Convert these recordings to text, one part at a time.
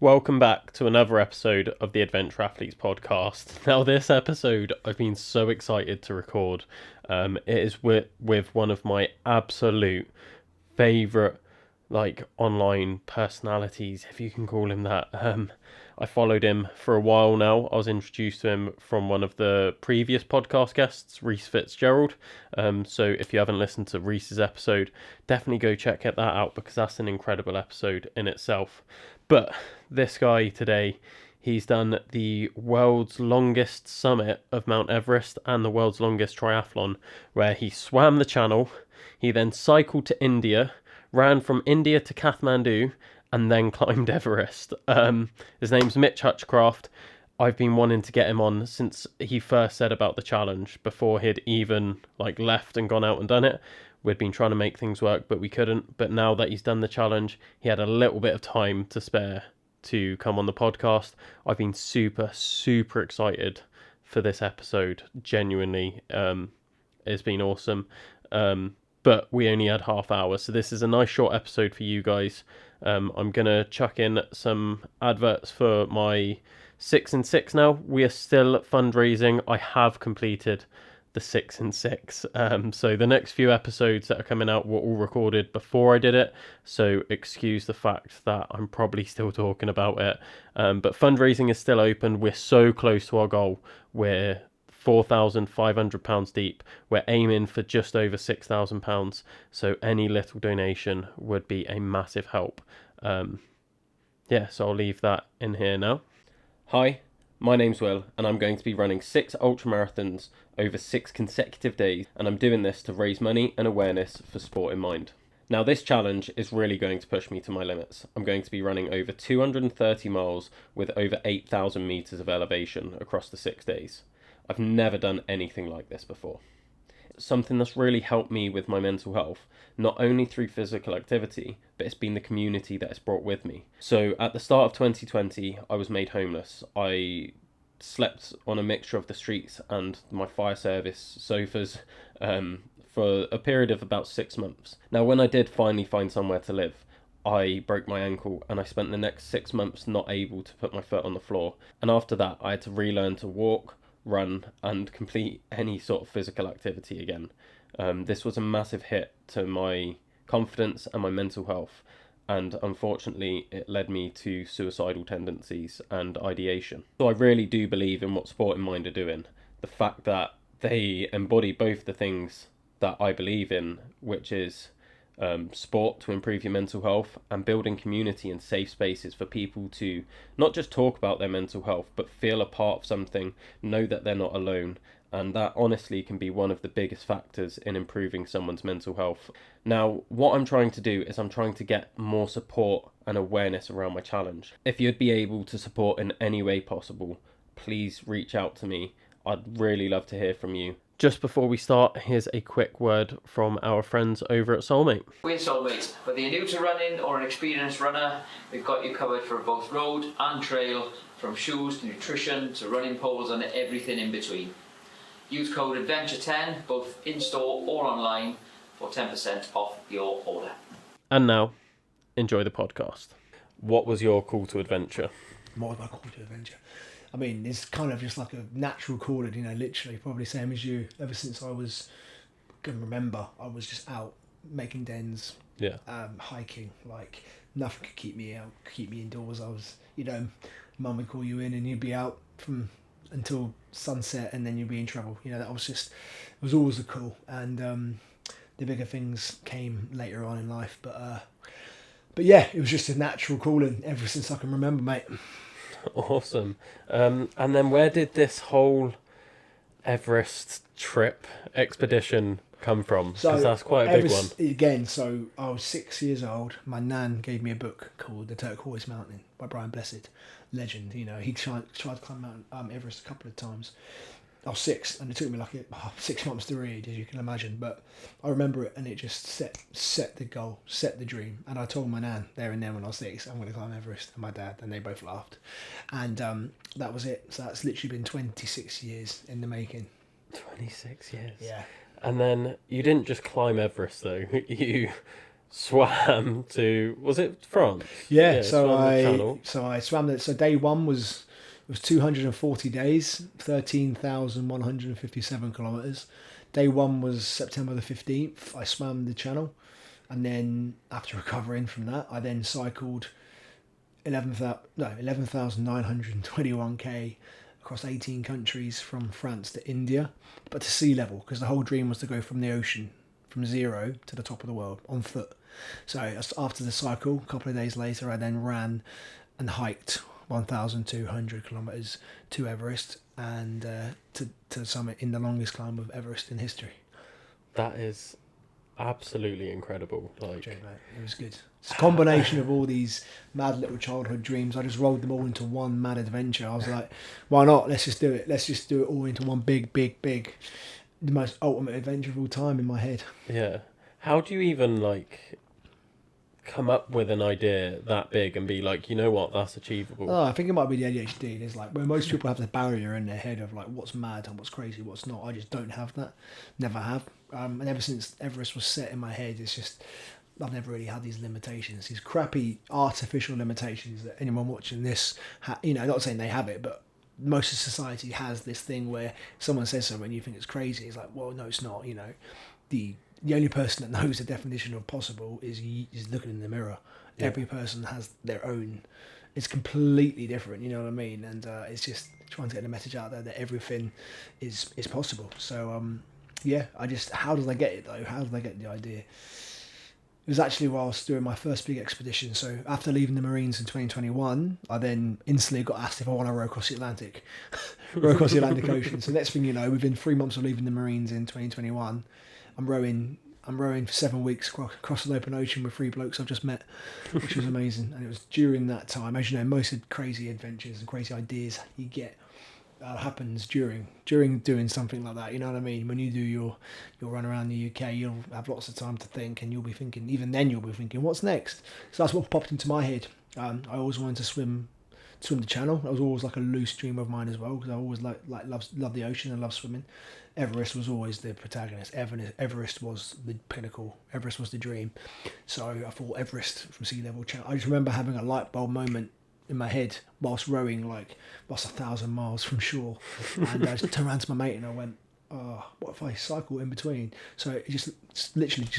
Welcome back to another episode of the Adventure Athletes podcast. Now, this episode I've been so excited to record. It is with one of my absolute favourite online personalities, if you can call him that. I followed him for a while now. I was introduced to him from one of the previous podcast guests, Reese Fitzgerald. So if you haven't listened to Reese's episode, definitely go check that out because that's an incredible episode in itself. But this guy today, he's done the world's longest summit of Mount Everest and the world's longest triathlon, where he swam the channel. He then cycled to India, ran from India to Kathmandu, and then climbed Everest. His name's Mitch Hutchcraft. I've been wanting to get him on since he first said about the challenge, before he'd even left and gone out and done it. We'd been trying to make things work, but we couldn't. But now that he's done the challenge, he had a little bit of time to spare to come on the podcast. I've been super, super excited for this episode. Genuinely, it's been awesome. But we only had half hour, so this is a nice short episode for you guys. I'm going to chuck in some adverts for my 6 and 6 now. We are still fundraising. I have completed the 6 and 6. So the next few episodes that are coming out were all recorded before I did it. So excuse the fact that I'm probably still talking about it. But fundraising is still open. We're so close to our goal. We're £4,500 deep. We're aiming for just over £6,000. So any little donation would be a massive help. So I'll leave that in here now. Hi, my name's Will, and I'm going to be running 6 ultramarathons over 6 consecutive days, and I'm doing this to raise money and awareness for Sport in Mind. Now, this challenge is really going to push me to my limits. I'm going to be running over 230 miles with over 8,000 metres of elevation across the 6 days. I've never done anything like this before. Something that's really helped me with my mental health, not only through physical activity, but it's been the community that it's brought with me. So at the start of 2020, I was made homeless. I slept on a mixture of the streets and my fire service sofas for a period of about 6 months. Now, when I did finally find somewhere to live, I broke my ankle and I spent the next 6 months not able to put my foot on the floor. And after that, I had to relearn to walk, run and complete any sort of physical activity again. This was a massive hit to my confidence and my mental health, and unfortunately it led me to suicidal tendencies and ideation. So I really do believe in what Sport in Mind are doing. The fact that they embody both the things that I believe in, which is sport to improve your mental health and building community and safe spaces for people to not just talk about their mental health but feel a part of something, know that they're not alone, and that honestly can be one of the biggest factors in improving someone's mental health. Now, what I'm trying to do is I'm trying to get more support and awareness around my challenge. If you'd be able to support in any way possible, please reach out to me. I'd really love to hear from you. Just before we start, here's a quick word from our friends over at Soulmate. We're Soulmate. Whether you're new to running or an experienced runner, we've got you covered for both road and trail, from shoes to nutrition to running poles and everything in between. Use code ADVENTURE10 both in-store or online for 10% off your order. And now, enjoy the podcast. What was your call to adventure? What was my call to adventure? I mean, it's kind of just like a natural calling, literally, probably same as you. Ever since I was, can remember, I was just out making dens, hiking. Nothing could keep me out, keep me indoors. I was, mum would call you in and you'd be out from until sunset and then you'd be in trouble. That was just, it was always a call. And the bigger things came later on in life. But yeah, it was just a natural calling ever since I can remember, mate. Awesome. And then where did this whole Everest trip expedition come from? Because that's quite a big one. Again, so I was 6 years old. My nan gave me a book called The Turquoise Mountain by Brian Blessed. Legend, he tried to climb Mount Everest a couple of times. I was 6 and it took me 6 months to read, as you can imagine, but I remember it and it just set the goal, set the dream. And I told my nan there and then when I was 6, I'm going to climb Everest, and my dad, and they both laughed. And that was it. So that's literally been 26 years in the making. 26 years? Yeah. And then you didn't just climb Everest though, you swam to, was it France? Yeah, Channel. so I swam that. So day one was 240 days, 13,157 kilometers. Day one was September the 15th. I swam the channel, and then after recovering from that, I then cycled 11,921 k across 18 countries from France to India, but to sea level, because the whole dream was to go from the ocean, from zero to the top of the world on foot. So after the cycle, a couple of days later, I then ran and hiked 1,200 kilometers to Everest and to summit in the longest climb of Everest in history. That is absolutely incredible. Like, Mate, it was good. It's a combination of all these mad little childhood dreams. I just rolled them all into one mad adventure. I was like, why not? Let's just do it. Let's just do it all into one big, the most ultimate adventure of all time in my head. Yeah. How do you even like come up with an idea that big and be like, you know what, that's achievable? Oh, I think it might be the ADHD. There's like where most people have the barrier in their head of like what's mad and what's crazy, what's not. I just don't have that. Never have. And ever since Everest was set in my head, it's just I've never really had these limitations, these crappy artificial limitations that anyone watching this, not saying they have it, but most of society has this thing where someone says something and you think it's crazy. It's like, well, no, it's not. The only person that knows the definition of possible is looking in the mirror. Yeah. Every person has their own. It's completely different. You know what I mean? And it's just trying to get the message out there that everything is possible. So how did I get it though? How did I get the idea? It was actually whilst doing my first big expedition. So after leaving the Marines in 2021, I then instantly got asked if I want to row across the Atlantic, Ocean. So next thing you know, within 3 months of leaving the Marines in 2021, I'm rowing for 7 weeks across an open ocean with 3 blokes I've just met, which was amazing. And it was during that time, as you know, most of crazy adventures and crazy ideas you get happens during doing something like that. You know what I mean? When you do your run around the UK, you'll have lots of time to think, and you'll be thinking, what's next? So that's what popped into my head. I always wanted to swim the channel. That was always like a loose dream of mine as well, because I always love the ocean and love swimming. Everest was always the protagonist. Everest was the pinnacle. Everest was the dream. So I thought Everest from sea level channel. I just remember having a light bulb moment in my head whilst rowing like 1,000 miles from shore, and I just turned around to my mate and I went, oh, what if I cycle in between? So it just literally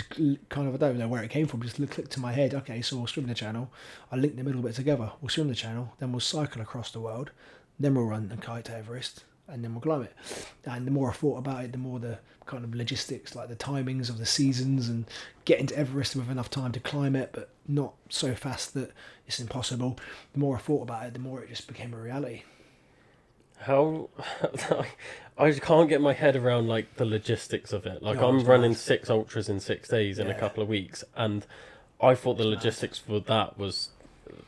kind of, I don't know where it came from, just clicked to my head. Okay, so we'll swim the channel, I link the middle bit together, we'll swim the channel, then we'll cycle across the world, then we'll run and kite to Everest, and then we'll climb it. And the more I thought about it, the more the kind of logistics, like the timings of the seasons and getting to Everest with enough time to climb it, but not so fast that it's impossible. The more I thought about it, the more it just became a reality. How I can't get my head around like the logistics of it. Like, I'm running 6 ultras in 6 days in a couple of weeks, and I thought the logistics for that was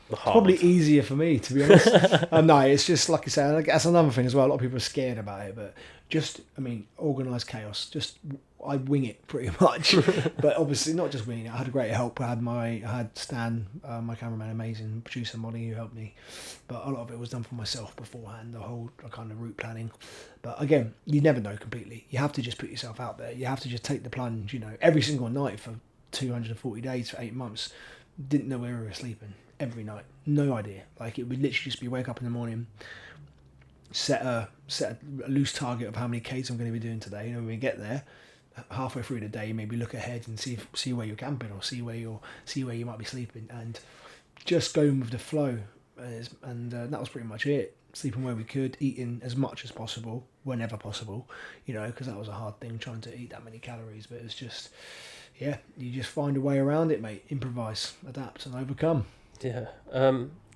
hard. Probably easier for me, to be honest. No, it's just like I said, that's another thing as well. A lot of people are scared about it, but organised chaos. Just I wing it pretty much, but obviously not just winging it. I had great help. I had Stan, my cameraman, amazing producer Molly, who helped me, but a lot of it was done for myself beforehand. The whole kind of route planning, but again, you never know completely. You have to just put yourself out there. You have to just take the plunge. Every single night for 240 days for 8 months, didn't know where we were sleeping. Every night, no idea. Like, it would literally just be wake up in the morning, set a loose target of how many Ks I'm going to be doing today. When we get there, halfway through the day, maybe look ahead and see where you're camping or see where you might be sleeping, and just going with the flow. And that was pretty much it. Sleeping where we could, eating as much as possible whenever possible. Because that was a hard thing, trying to eat that many calories. But it's just, you just find a way around it, mate. Improvise, adapt, and overcome. Yeah.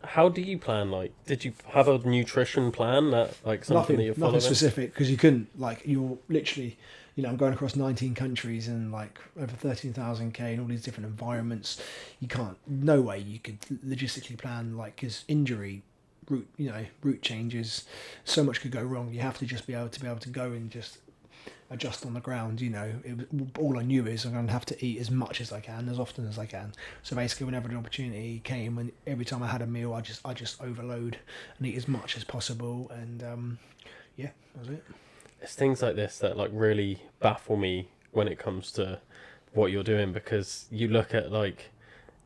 How do you plan? Like, did you have a nutrition plan that, like, something that you're following? Nothing specific, because you couldn't. Like, you're literally, I'm going across 19 countries and like over 13,000 K in all these different environments. You can't. No way you could logistically plan, like, because injury, route changes, so much could go wrong. You have to just be able to go and just adjust on the ground. All I knew is I'm going to have to eat as much as I can, as often as I can. So basically, whenever the opportunity came, and every time I had a meal, I just overload and eat as much as possible. And that was it. It's things like this that like really baffle me when it comes to what you're doing, because you look at like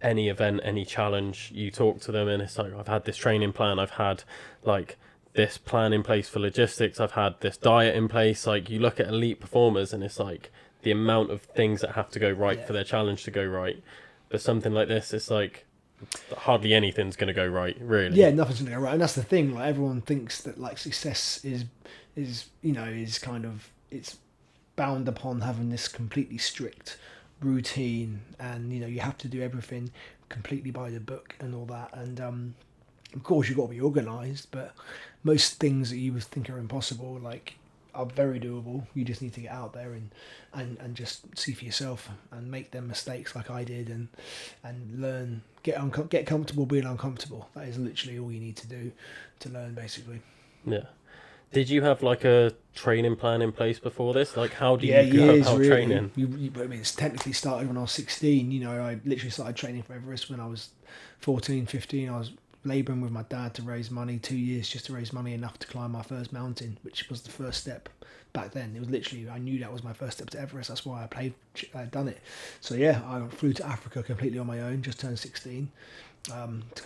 any event, any challenge, you talk to them and it's like, I've had this training plan, I've had like this plan in place for logistics, I've had this diet in place. Like, you look at elite performers and it's like the amount of things that have to go right for their challenge to go right. But something like this, it's like hardly anything's going to go right, really. Yeah, nothing's going to go right. And that's the thing, like, everyone thinks that like success is kind of, it's bound upon having this completely strict routine, and you have to do everything completely by the book and all that. And of course you've got to be organised, but most things that you would think are impossible, like, are very doable. You just need to get out there and just see for yourself and make them mistakes like I did, and learn, get comfortable being uncomfortable. That is literally all you need to do to learn, basically. Yeah. Did you have like a training plan in place before this? Like, how do you go about really. training? I mean, it's technically started when I was 16. I literally started training for Everest when I was 14, 15. I was labouring with my dad to raise money, 2 years just to raise money enough to climb my first mountain, which was the first step back then. It was literally, I knew that was my first step to Everest. That's why I'd done it. So yeah, I flew to Africa completely on my own, just turned 16. To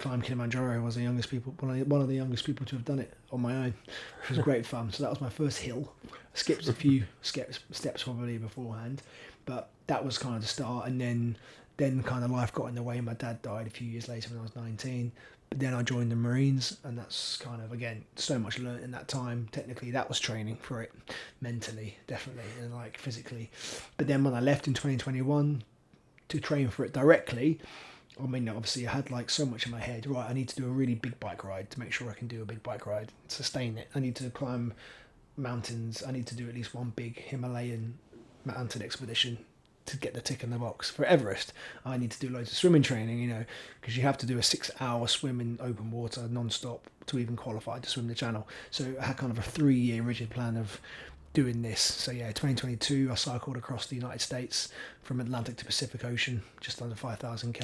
climb Kilimanjaro. I was one of the youngest people to have done it on my own, which was great fun. So that was my first hill. I skipped a few steps probably beforehand, but that was kind of the start. And then kind of life got in the way. My dad died a few years later when I was 19. But then I joined the Marines, and that's kind of, again, so much learnt in that time. Technically, that was training for it, mentally, definitely, and like physically. But then when I left in 2021 to train for it directly, I mean, obviously I had like so much in my head. Right, I need to do a really big bike ride to make sure I can do a big bike ride, sustain it. I need to climb mountains. I need to do at least one big Himalayan mountain expedition to get the tick in the box. For Everest, I need to do loads of swimming training, because you have to do a 6-hour swim in open water non-stop to even qualify to swim the channel. So I had kind of a 3-year rigid plan of doing this. So yeah, 2022 I cycled across the United States from Atlantic to Pacific Ocean, just under 5,000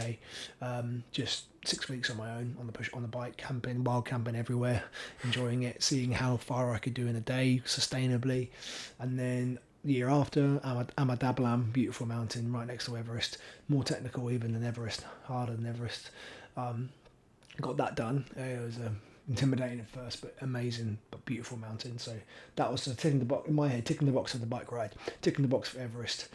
just 6 weeks on my own on the bike, wild camping everywhere, enjoying it, seeing how far I could do in a day sustainably. And then the year after, Amadablam, beautiful mountain right next to Everest, more technical even than Everest, harder than Everest. Got that done. It was intimidating at first, but amazing, but beautiful mountain. So that was ticking the box in my head, ticking the box of the bike ride, ticking the box for Everest.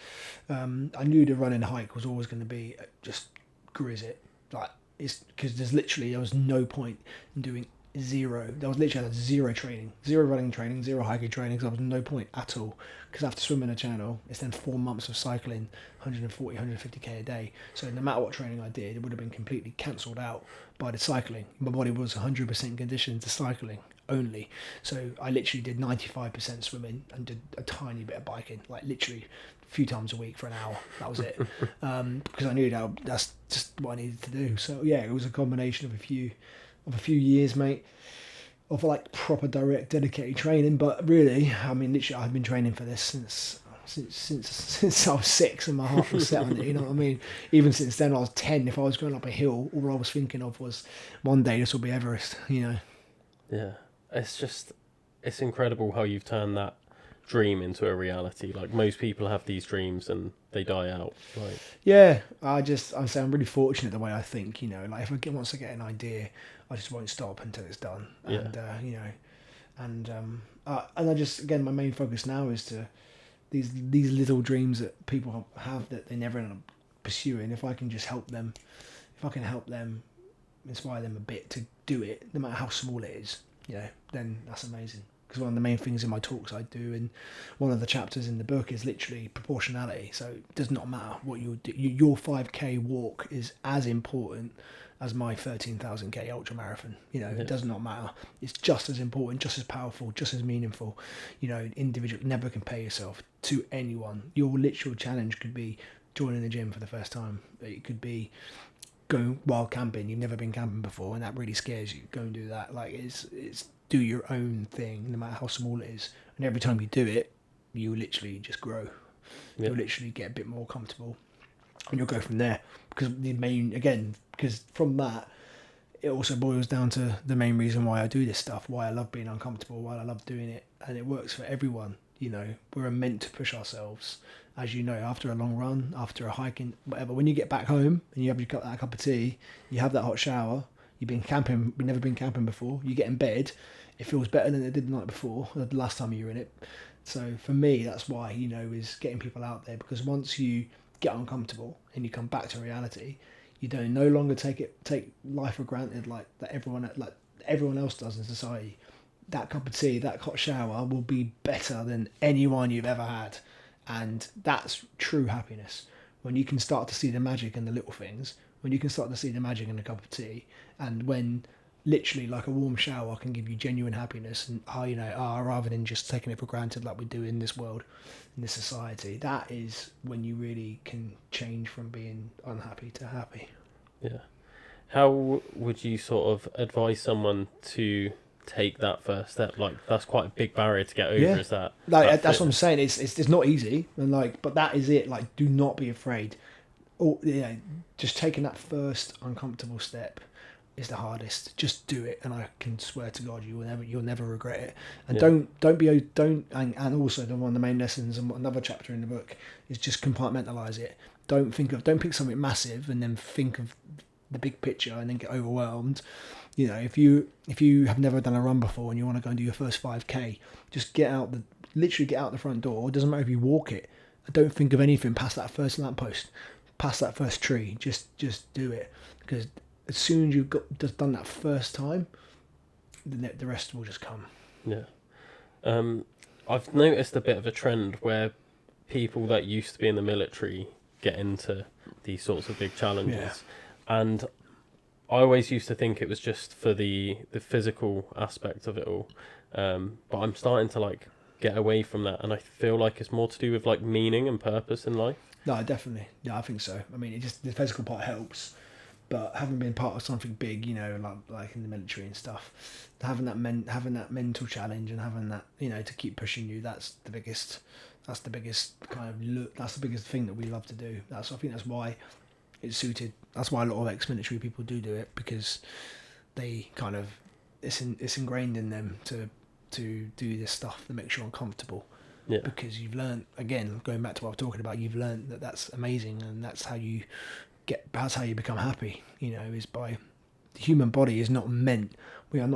I knew the run and hike was always going to be just grizz it, like, it's because there was no point in doing zero. There was literally zero training, zero running training, zero hiking training. Because there was no point at all. Because I have to swim in a channel. It's then 4 months of cycling, 140, 150k a day. So no matter what training I did, it would have been completely cancelled out by the cycling. My body was 100% conditioned to cycling only. So I literally did 95% swimming and did a tiny bit of biking, like literally a few times a week for an hour. That was it. Because I knew that's just what I needed to do. So yeah, it was a combination of a few years, mate, of like proper direct dedicated training. But really, I mean, literally I've been training for this since I was 6 and my heart was set on it, you know what I mean? Even since then, I was 10. If I was going up a hill, all I was thinking of was one day this will be Everest, Yeah, it's incredible how you've turned that dream into a reality. Like, most people have these dreams and they die out. Like, yeah, I'm really fortunate the way I think, like once I get an idea, I just won't stop until it's done. And and I just, again, my main focus now is to these little dreams that people have that they never end up pursuing. If I can just help them, inspire them a bit to do it, no matter how small it is, then that's amazing. Because one of the main things in my talks I do, and one of the chapters in the book, is literally proportionality. So it does not matter what you do. Your 5k walk is as important as my 13,000k ultra marathon. It does not matter. It's just as important, just as powerful, just as meaningful. Individual. Never compare yourself to anyone. Your literal challenge could be joining the gym for the first time. It could be going wild camping. You've never been camping before, and that really scares you. Go and do that. Like, it's do your own thing, no matter how small it is. And every time you do it, you literally just grow. Yeah. You'll literally get a bit more comfortable, and you'll go from there. Because from that, it also boils down to the main reason why I do this stuff, why I love being uncomfortable, why I love doing it, and it works for everyone. We're meant to push ourselves, as you know, after a long run, after a hiking, whatever, when you get back home and you have that cup of tea, you have that hot shower, you've been camping, you've never been camping before, you get in bed, it feels better than it did the night before, the last time you were in it. So for me, that's why, is getting people out there, because once you get uncomfortable and you come back to reality, you don't no longer take life for granted like everyone else does in society. That cup of tea, that hot shower will be better than anyone you've ever had. And that's true happiness. When you can start to see the magic in the little things, when you can start to see the magic in a cup of tea, and when literally like a warm shower can give you genuine happiness, and rather than just taking it for granted like we do in this world, in this society, that is when you really can change from being unhappy to happy. Yeah. How would you sort of advise someone to take that first step? Like, that's quite a big barrier to get over. Yeah. Is that that's what I'm saying. It's not easy, and but that is it. Like, do not be afraid. Or just taking that first uncomfortable step is the hardest. Just do it, and I can swear to God, you'll never regret it. And and also one of the main lessons and another chapter in the book is just compartmentalize it. Don't pick something massive and then think of the big picture and then get overwhelmed. If you have never done a run before and you want to go and do your first 5k, just literally get out the front door. It doesn't matter if you walk it. Don't think of anything past that first lamppost, past that first tree. Just do it, because as soon as you've just done that first time, the rest will just come. Yeah. I've noticed a bit of a trend where people that used to be in the military get into these sorts of big challenges. Yeah. And I always used to think it was just for the physical aspect of it all. But I'm starting to get away from that, and I feel like it's more to do with meaning and purpose in life. No, definitely. Yeah, I think so. I mean, the physical part helps, but having been part of something big, like in the military and stuff, having that mental challenge and having that, to keep pushing you, that's the biggest kind of look. That's the biggest thing that we love to do. I think that's why it's suited. That's why a lot of ex-military people do it, because they kind of it's ingrained in them to do this stuff that makes you uncomfortable. Yeah. Because you've learned, again, going back to what I was talking about, you've learned that that's amazing, and that's how you become happy. Is by the human body is not meant. We are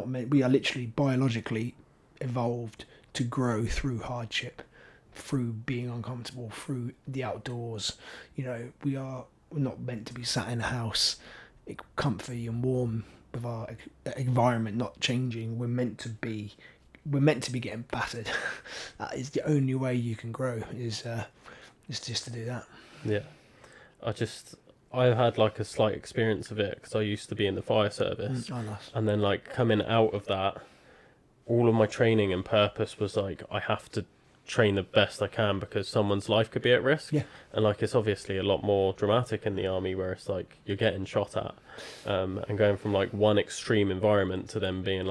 literally biologically evolved to grow through hardship, through being uncomfortable, through the outdoors. We're not meant to be sat in a house, comfy and warm with our environment not changing. We're meant to be getting battered. That is the only way you can grow, is just to do that. Yeah. I've had a slight experience of it, because I used to be in the fire service. Oh, nice. And then coming out of that, all of my training and purpose was I have to train the best I can, because someone's life could be at risk. Yeah. And it's obviously a lot more dramatic in the army, where it's you're getting shot at, and going from one extreme environment to then being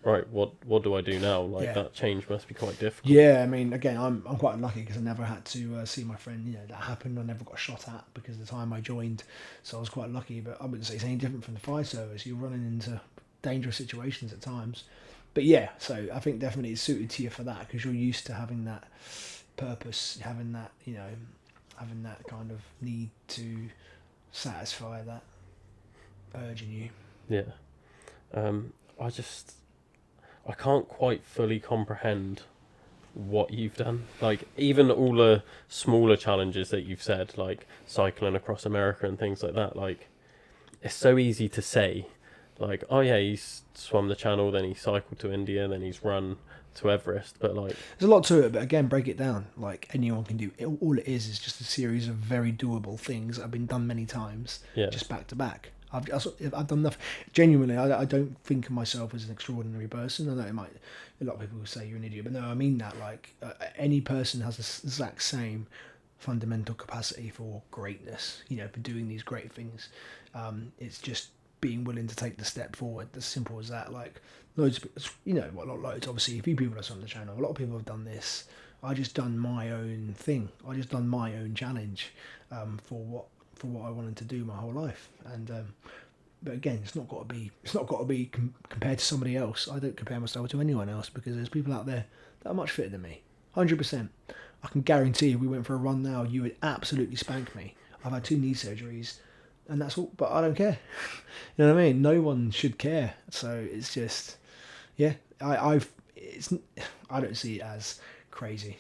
right, what do I do now? That change must be quite difficult. Yeah, I mean, again, I'm quite lucky, because I never had to see my friend, that happened. I never got shot at because of the time I joined, so I was quite lucky. But I wouldn't say it's any different from the fire service. You're running into dangerous situations at times. But yeah, so I think definitely it's suited to you for that, because you're used to having that purpose, having that, having that kind of need to satisfy that urge in you. Yeah. I can't quite fully comprehend what you've done. Even all the smaller challenges that you've said, cycling across America and things like that, it's so easy to say. Oh yeah, he's swum the channel, then he cycled to India, then he's run to Everest. But there's a lot to it. But again, break it down. Anyone can do. All it is just a series of very doable things that have been done many times, just back to back. I've done nothing. Genuinely, I don't think of myself as an extraordinary person. I know a lot of people will say you're an idiot, but no, I mean that. Any person has the exact same fundamental capacity for greatness. For doing these great things. It's just being willing to take the step forward. As simple as that. Loads of, not loads, obviously a few people have on the channel, a lot of people have done this. I just done my own thing. I just done my own challenge for what I wanted to do my whole life. And but again, it's not got to be compared to somebody else. I don't compare myself to anyone else, because there's people out there that are much fitter than me. 100%. I can guarantee if we went for a run now, you would absolutely spank me. I've had 2 knee surgeries, and that's all. But I don't care. You know what I mean? No one should care. So it's just, yeah. I don't see it as crazy,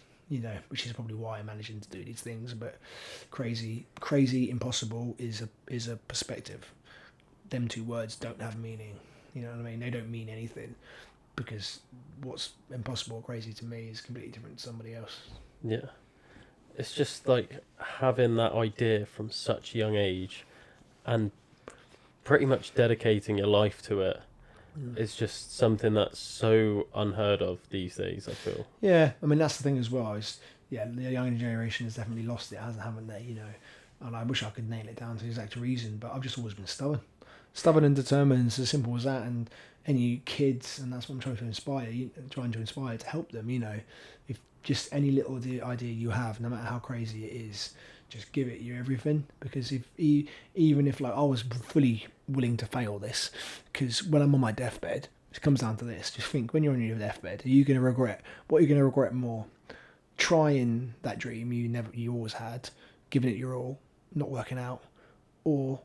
which is probably why I'm managing to do these things. But crazy, impossible is a perspective. Them 2 words don't have meaning. You know what I mean? They don't mean anything, because what's impossible or crazy to me is completely different to somebody else. Yeah. It's just like having that idea from such a young age and pretty much dedicating your life to it is just something that's so unheard of these days, I feel. Yeah, I mean, that's the thing as well. The younger generation has definitely lost it, haven't they? And I wish I could nail it down to the exact reason, but I've just always been stubborn and determined. It's as simple as that. And any kids, and that's what I'm trying to inspire to help them. If just any little idea you have, no matter how crazy it is, just give it your everything. Because even if like I was fully willing to fail this, because when I'm on my deathbed, it comes down to this. Just think, when you're on your deathbed, are you going to regret? What are you going to regret more? Trying that dream you always had, giving it your all, not working out, or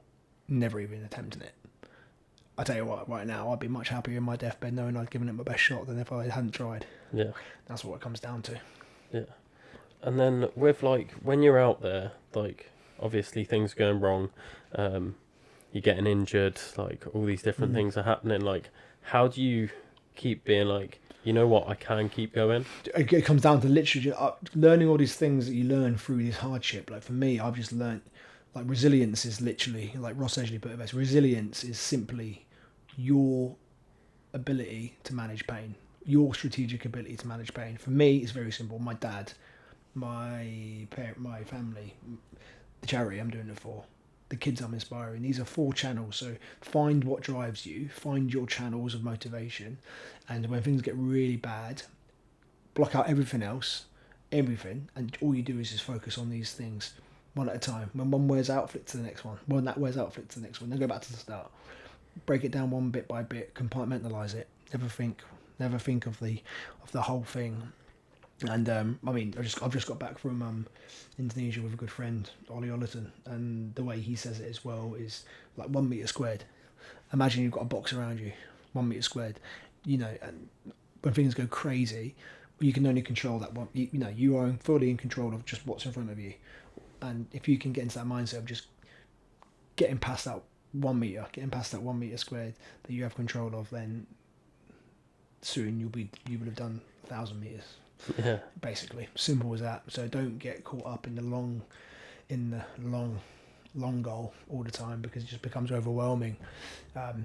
never even attempting it? I tell you what, right now I'd be much happier in my deathbed knowing I'd given it my best shot than if I hadn't tried. Yeah, that's what it comes down to. Yeah, and then with like when you're out there, like obviously things are going wrong, you're getting injured, like all these different things are happening. Like, how do you keep being like, you know what, I can keep going? It comes down to literally learning all these things that you learn through this hardship. Like for me, I've just learned, like, resilience is literally, like Ross Edgley put it best, resilience is simply your ability to manage pain, your strategic ability to manage pain. For me, it's very simple. My dad, my family, the charity I'm doing it for, the kids I'm inspiring. These are 4 channels. So find what drives you, find your channels of motivation, and when things get really bad, block out everything else, and all you do is just focus on these things one at a time. When one wears out, flick to the next one. When that wears out, flick to the next one. Then go back to the start. Break it down one bit by bit. Compartmentalize it. Never think of the whole thing. And I mean, I've just got back from Indonesia with a good friend, Ollie Ollerton, and the way he says it as well is like 1 meter squared. Imagine you've got a box around you, 1 meter squared. And when things go crazy, you can only control that one. You are fully in control of just what's in front of you. And if you can get into that mindset of just getting past that 1 meter squared that you have control of, then soon you would have done 1,000 meters. Yeah, basically, simple as that. So don't get caught up in the long goal all the time, because it just becomes overwhelming.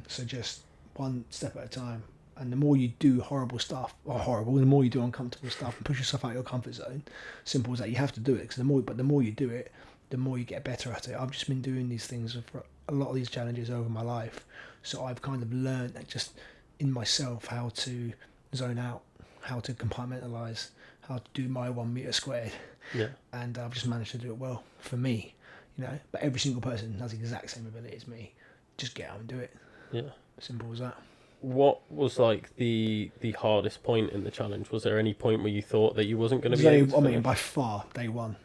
So just one step at a time. And the more you do the more you do uncomfortable stuff and push yourself out of your comfort zone, simple as that. You have to do it, because the more you do it, the more you get better at it. I've just been doing these things for a lot of these challenges over my life, so I've kind of learned that just in myself how to zone out, how to compartmentalize, how to do my 1 meter squared. Yeah. And I've just managed to do it well for me, But every single person has the exact same ability as me. Just get out and do it. Yeah. Simple as that. What was like the hardest point in the challenge? Was there any point where you thought that you wasn't going to be able to finish? I mean, by far, day one,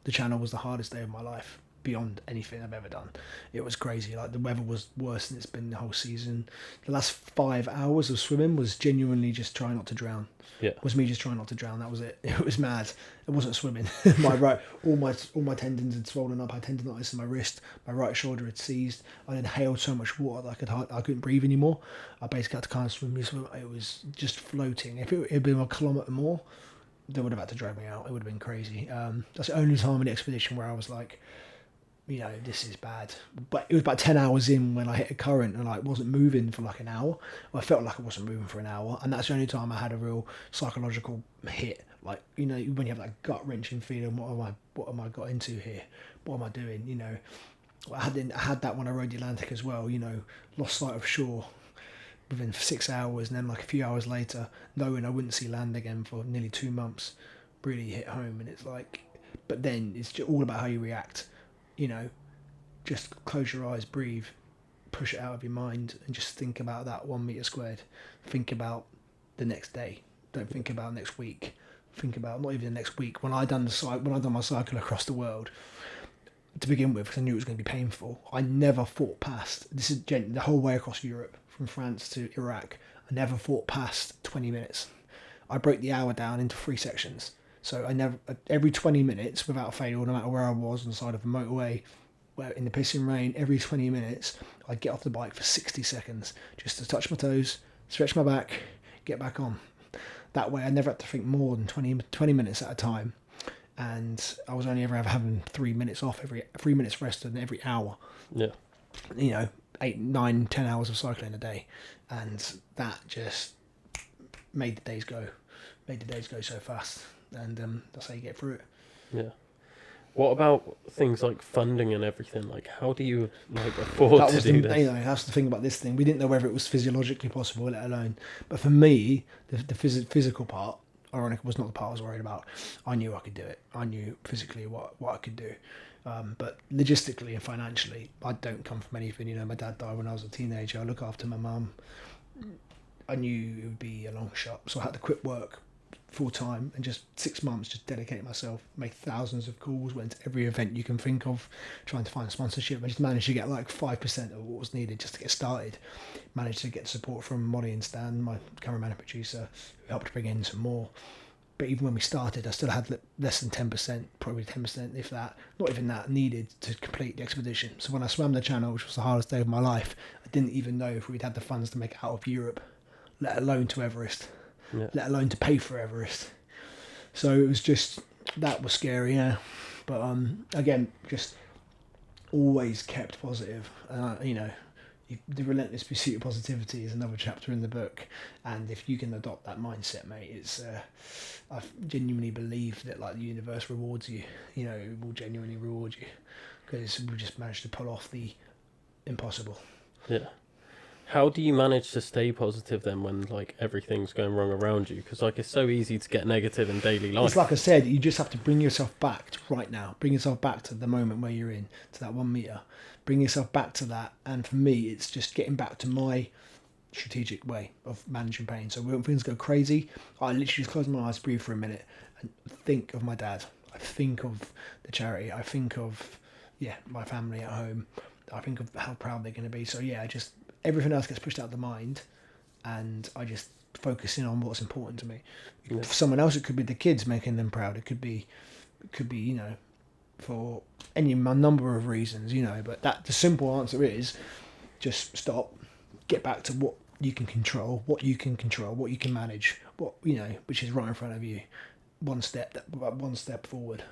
the channel was the hardest day of my life, beyond anything I've ever done. It was crazy. Like, the weather was worse than it's been the whole season. The last 5 hours of swimming was genuinely just trying not to drown. Yeah. It was me just trying not to drown. That was it. It was mad. It wasn't swimming. All my tendons had swollen up. I had tendonitis in my wrist. My right shoulder had seized. I inhaled so much water that I couldn't breathe anymore. I basically had to kind of swim. It was just floating. If it had been a kilometre more, they would have had to drag me out. It would have been crazy. That's the only time in the expedition where I was like, this is bad. But it was about 10 hours in when I hit a current and I wasn't moving for like an hour. I felt like I wasn't moving for an hour, and that's the only time I had a real psychological hit. Like, when you have that gut wrenching feeling, what am I got into here? What am I doing? I had that when I rode the Atlantic as well. Lost sight of shore within 6 hours, and then like a few hours later, knowing I wouldn't see land again for nearly 2 months, really hit home. And it's like, but then it's just all about how you react. Just close your eyes, breathe, push it out of your mind, and just think about that 1 meter squared. Think about the next day. Don't think about next week. think about, not even the next week, when I done my cycle across the world, to begin with, because I knew it was going to be painful, I never fought past, this is the whole way across Europe, from France to Iraq, I never fought past 20 minutes. I broke the hour down into 3 sections. So every 20 minutes, without fail, no matter where I was on the side of a motorway, where in the pissing rain, every 20 minutes, I'd get off the bike for 60 seconds, just to touch my toes, stretch my back, get back on. That way I never had to think more than 20 minutes at a time. And I was only ever having 3 minutes off, 3 minutes rest in every hour. Yeah. 8, 9, 10 hours of cycling a day. And that just made the days go so fast. And that's how you get through it. Yeah. What about things like funding and everything? Like, how do you afford to do this? That's the thing about this thing. We didn't know whether it was physiologically possible, let alone. But for me, the physical part, ironic, was not the part I was worried about. I knew I could do it. I knew physically what I could do. But logistically and financially, I don't come from anything. My dad died when I was a teenager. I look after my mum. I knew it would be a long shot, so I had to quit work full time and just 6 months just dedicate myself, make thousands of calls, went to every event you can think of, trying to find sponsorship. I just managed to get like 5% of what was needed just to get started. Managed to get support from Molly and Stan, my cameraman and producer, who helped bring in some more. But even when we started, I still had less than 10%, probably 10%, if that, not even that, needed to complete the expedition. So when I swam the channel, which was the hardest day of my life, I didn't even know if we'd had the funds to make it out of Europe, let alone to Everest. Yeah. Let alone to pay for Everest. So it was just, that was scary, yeah. But again, just always kept positive. The relentless pursuit of positivity is another chapter in the book. And if you can adopt that mindset, mate, it's I genuinely believe that like the universe rewards you. It will genuinely reward you, because we just managed to pull off the impossible. Yeah. How do you manage to stay positive then when everything's going wrong around you? Because it's so easy to get negative in daily life. It's like I said, you just have to bring yourself back to right now. Bring yourself back to the moment where you're in, to that 1 meter. Bring yourself back to that. And for me, it's just getting back to my strategic way of managing pain. So when things go crazy, I literally just close my eyes, breathe for a minute, and think of my dad. I think of the charity. I think of my family at home. I think of how proud they're going to be. So everything else gets pushed out of the mind, and I just focus in on what's important to me. Yeah. For someone else, it could be the kids, making them proud. It could be for any number of reasons, But the simple answer is just stop, get back to what you can control, what you can manage, which is right in front of you. One step forward,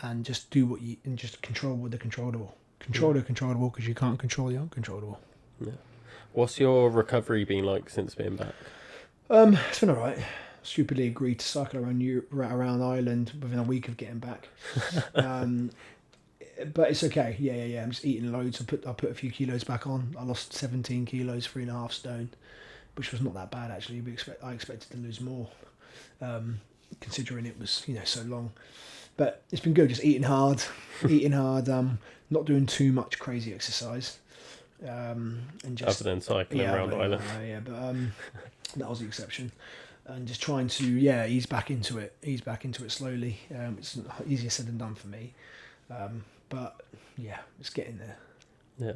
and just do and just control the controllable. Control the controllable, because you can't control the uncontrollable. Yeah. What's your recovery been like since being back? It's been alright. Stupidly agreed to cycle around Ireland within a week of getting back. But it's okay. Yeah. I'm just eating loads. I put a few kilos back on. I lost 17 kilos, 3.5 stone, which was not that bad actually. I expected to lose more, considering it was so long. But it's been good. Just eating hard. Not doing too much crazy exercise. And just other than cycling around Ireland. But that was the exception. And just trying to ease back into it slowly. It's easier said than done for me, but it's getting there. Yeah.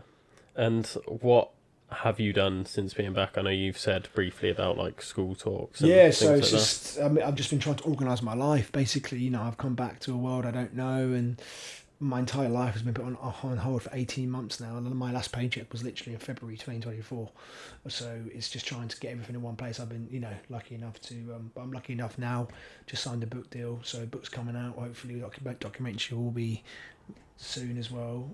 And what have you done since being back? I know you've said briefly about school talks. And so it's just I've just been trying to organise my life. Basically, I've come back to a world I don't know, and my entire life has been put on hold for 18 months now, and my last paycheck was literally in February 2024. So it's just trying to get everything in one place. I've been, lucky enough to, I'm lucky enough now, just signed a book deal, so book's coming out, hopefully documentary will be soon as well.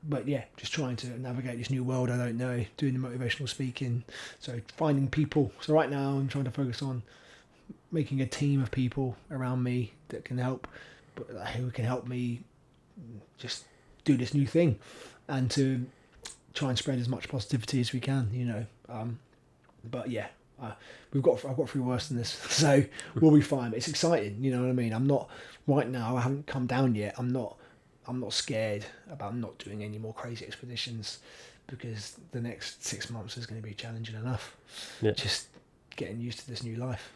But just trying to navigate this new world I don't know, doing the motivational speaking, so finding people. So right now I'm trying to focus on making a team of people around me that can help, but who can help me just do this new thing, and to try and spread as much positivity as we can, But I've got through worse than this, so we'll be fine. It's exciting, you know what I mean? I'm not right now. I haven't come down yet. I'm not scared about not doing any more crazy expeditions, because the next 6 months is going to be challenging enough. Yeah. Just getting used to this new life.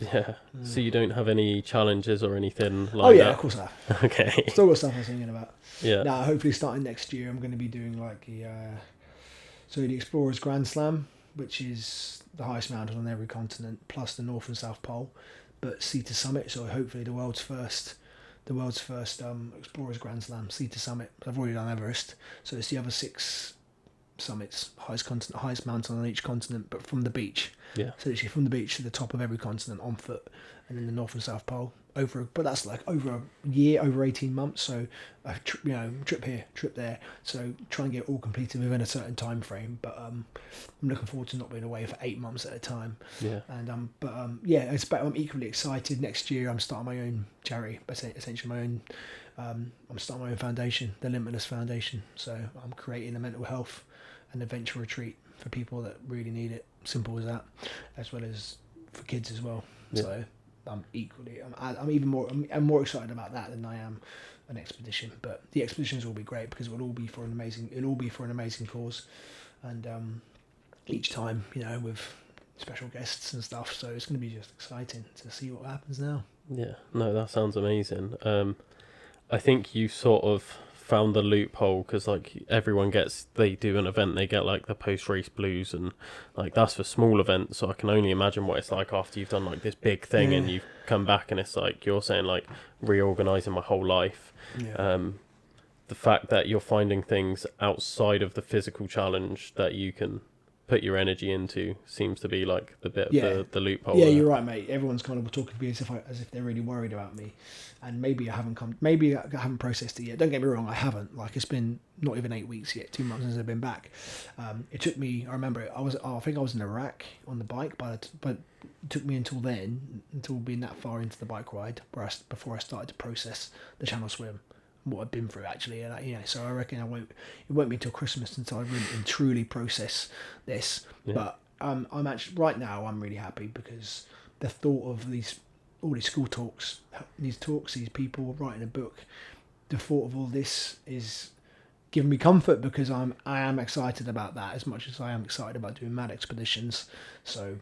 Yeah. So you don't have any challenges or anything like that? Oh yeah, of course I have. Okay. Still got stuff I was thinking about. Yeah. Now, hopefully starting next year, I'm going to be doing like the Explorers Grand Slam, which is the highest mountain on every continent, plus the North and South Pole, but sea to summit. So hopefully the world's first Explorers Grand Slam, sea to summit. I've already done Everest, so it's the other 6 summits, highest mountain on each continent, but from the beach. Yeah. So literally from the beach to the top of every continent on foot, and then the North and South Pole but that's like over a year, over 18 months. So trip here, trip there. So try and get it all completed within a certain time frame. But I'm looking forward to not being away for 8 months at a time. Yeah. And I'm equally excited. Next year I'm starting my own charity, essentially my own. I'm starting my own foundation, the Limitless Foundation. So I'm creating a mental health and adventure retreat for people that really need it. Simple as that, as well as for kids as well. Yeah. So I'm more excited about that than I am an expedition. But the expeditions will be great because it'll all be for an amazing cause, and each time with special guests and stuff. So it's going to be just exciting to see what happens now. Yeah, no, that sounds amazing. I think you sort of found the loophole because like they do an event, they get like the post race blues, and like that's for small events. So I can only imagine what it's like after you've done like this big thing and you've come back and it's like you're saying like reorganizing my whole life. The fact that you're finding things outside of the physical challenge that you can put your energy into seems to be like the bit of the loophole. Yeah, you're right, mate. Everyone's kind of talking to me as if they're really worried about me, and maybe I haven't processed it yet. Don't get me wrong, I haven't. Like it's been not even 8 weeks yet, 2 months since I've been back. It took me. I remember I think I was in Iraq on the bike, but it took me until being that far into the bike ride before I started to process the Channel swim. What I've been through actually, and so I reckon it won't be until Christmas until I really and truly process this. Yeah. But I'm actually right now I'm really happy because the thought of all these school talks, these people writing a book, the thought of all this is giving me comfort because I am excited about that as much as I am excited about doing mad expeditions. So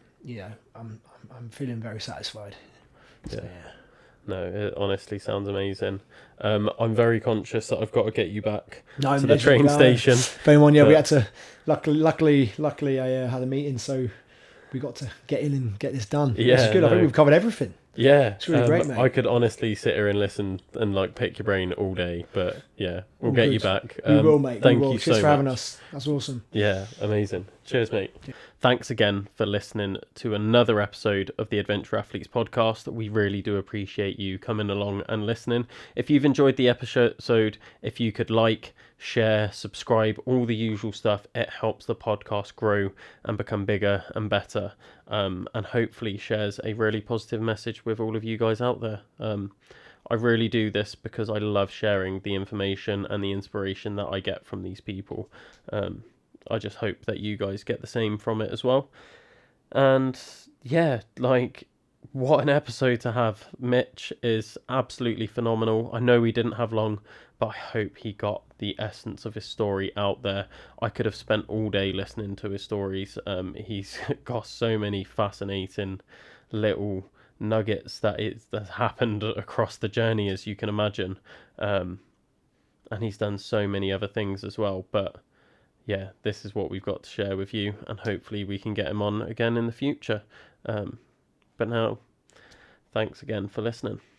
I'm feeling very satisfied. So, yeah. No, it honestly sounds amazing. I'm very conscious that I've got to get you back to the train train station. If anyone, we had to. Luckily, I had a meeting, so we got to get in and get this done. Yeah, it's good. I think we've covered everything. Yeah, it's really great, mate. I could honestly sit here and listen and like pick your brain all day, but yeah, we'll get you back. We will, mate. Thank you so much. Cheers for having us. That's awesome. Yeah, amazing. Cheers, mate. Thanks again for listening to another episode of the Adventure Athletes podcast. We really do appreciate you coming along and listening. If you've enjoyed the episode, if you could like, share, subscribe, all the usual stuff, it helps the podcast grow and become bigger and better, and hopefully shares a really positive message with all of you guys out there. I really do this because I love sharing the information and the inspiration that I get from these people. I just hope that you guys get the same from it as well. And yeah, like, what an episode to have. Mitch is absolutely phenomenal. I know we didn't have long, but I hope he got the essence of his story out there. I could have spent all day listening to his stories. He's got so many fascinating little nuggets that happened across the journey, as you can imagine. And he's done so many other things as well. But yeah, this is what we've got to share with you, and hopefully we can get him on again in the future. But now, thanks again for listening.